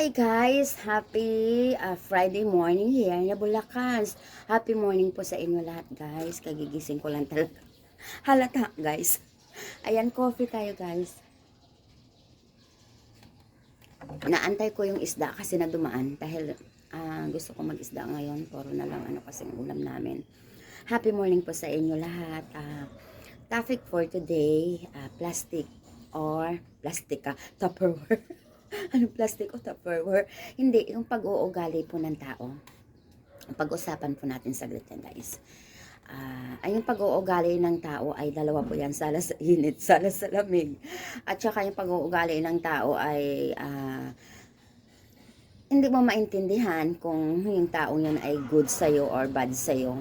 Hi guys! Happy Friday morning here na Bulacan. Happy morning po sa inyo lahat guys. Kagigising ko lang talaga. Halata guys. Ayan, coffee tayo guys. Naantay ko yung isda kasi na dumaan dahil gusto ko mag-isda ngayon. Puro na lang ano kasi ang ulam namin. Happy morning po sa inyo lahat. Topic for today, plastic or Tupperware. Ano plastic o Tupperware? Hindi, yung pag-uugali po ng tao. Pag-usapan po natin saglit yan guys. Ay yung pag-uugali ng tao ay dalawa po yan, sala sa init, sala sa lamig. At saka yung pag-uugali ng tao ay hindi mo maintindihan kung yung taong yun ay good sa'yo or bad sa'yo.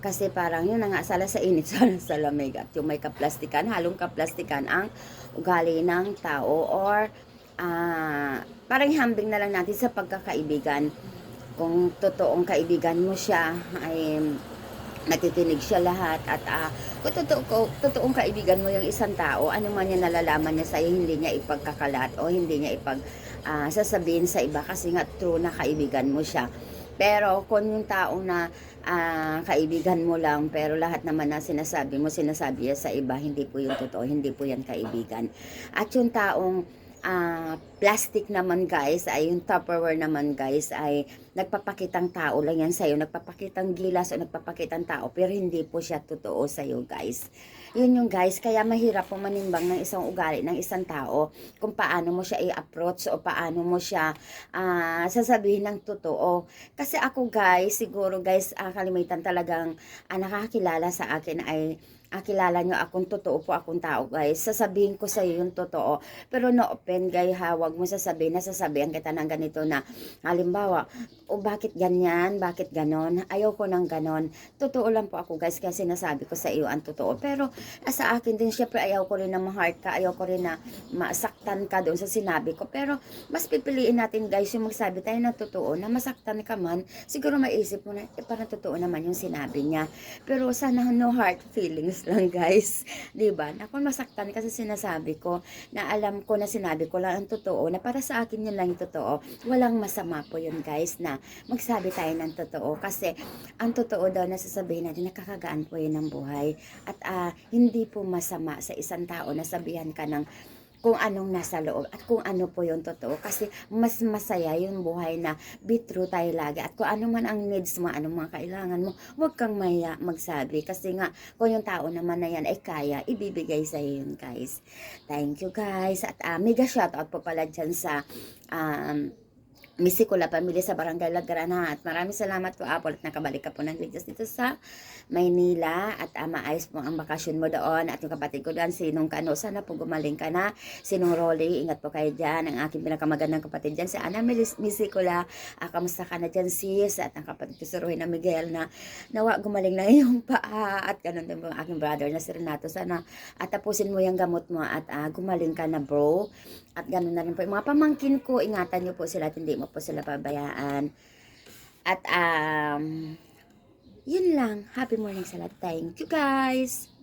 Kasi parang yun na nga, sala sa init, sala sa lamig. At yung may kaplastikan, halong kaplastikan ang ugali ng tao or parang hambing na lang natin sa pagkakaibigan. Kung totoong kaibigan mo siya, ay nakikinig siya lahat. At kung totoong kaibigan mo yung isang tao, ano man yung nalalaman niya sa'yo, hindi niya ipagkakalat o hindi niya sasabihin sa iba kasi nga true na kaibigan mo siya. Pero kung yung taong na kaibigan mo lang, pero lahat naman na sinasabi mo, sinasabi niya sa iba, hindi po yung totoo, hindi po yan kaibigan. At yung taong plastic naman guys, ay yung Tupperware naman guys, ay nagpapakitang tao lang yan sa'yo, nagpapakitang gilas o nagpapakitang tao, pero hindi po siya totoo sa'yo guys. Yun yung guys, kaya mahirap po manimbang ng isang ugali ng isang tao kung paano mo siya i-approach o paano mo siya sasabihin ng totoo. Kasi ako guys, siguro guys, kalimitan talagang nakakakilala sa akin ay kilala nyo akong totoo po akong tao guys. Sasabihin ko sa iyo yung totoo. Pero no open guys ha, wag mo sasabihin na sasabihan kita ng ganito na halimbawa, o bakit ganyan, bakit ganon, ayaw ko ng ganon. Totoo lang po ako guys, kaya sinasabi ko sa iyo ang totoo. Pero sa akin din syempre ayaw ko rin na ma-heart ka, ayaw ko rin na masaktan ka doon sa sinabi ko. Pero mas pipiliin natin guys yung magsabi tayo ng totoo, na masaktan ka man, siguro maisip mo na parang totoo naman yung sinabi niya. Pero sana no hard feelings lang guys, 'di ba? Ako masaktan kasi sinasabi ko na alam ko na sinabi ko lang ang totoo, na para sa akin yun lang yung totoo. Walang masama po yun guys na magsabi tayo ng totoo kasi ang totoo daw na sasabihin natin, nakakagaan po yun ng buhay. At hindi po masama sa isang tao na sabihan ka ng kung anong nasa loob at kung ano po yung totoo, kasi mas masaya yung buhay na be true tayo lagi. At kung ano man ang needs mo, anong mga kailangan mo, huwag kang maya magsabi kasi nga kung yung tao naman na yan ay kaya, ibibigay sa yun guys. Thank you guys. At mega shoutout po pala dyan sa Misikula pamilya sa Barangay Lagrana. At maraming salamat po Apple at nakabalik ka po ng ligtas dito sa Maynila. At maayos po ang bakasyon mo doon. At yung kapatid ko doon, sinong Kano, sana po gumaling ka na. Sinong Rolly, ingat po kayo dyan. Ang aking pinakamagandang kapatid dyan, si Ana Misikula. Kamusta ka na dyan sis? At ang kapatid ko si Ruhina Miguel na nawa gumaling na yung paa. At ganun din po ang aking brother na si Renato. Sana at tapusin mo yung gamot mo at gumaling ka na bro. At ganun na rin po yung mga pamangkin ko, ingatan nyo po sila at hindi mo po sila pabayaan. At yun lang. Happy morning sa lahat. Thank you guys.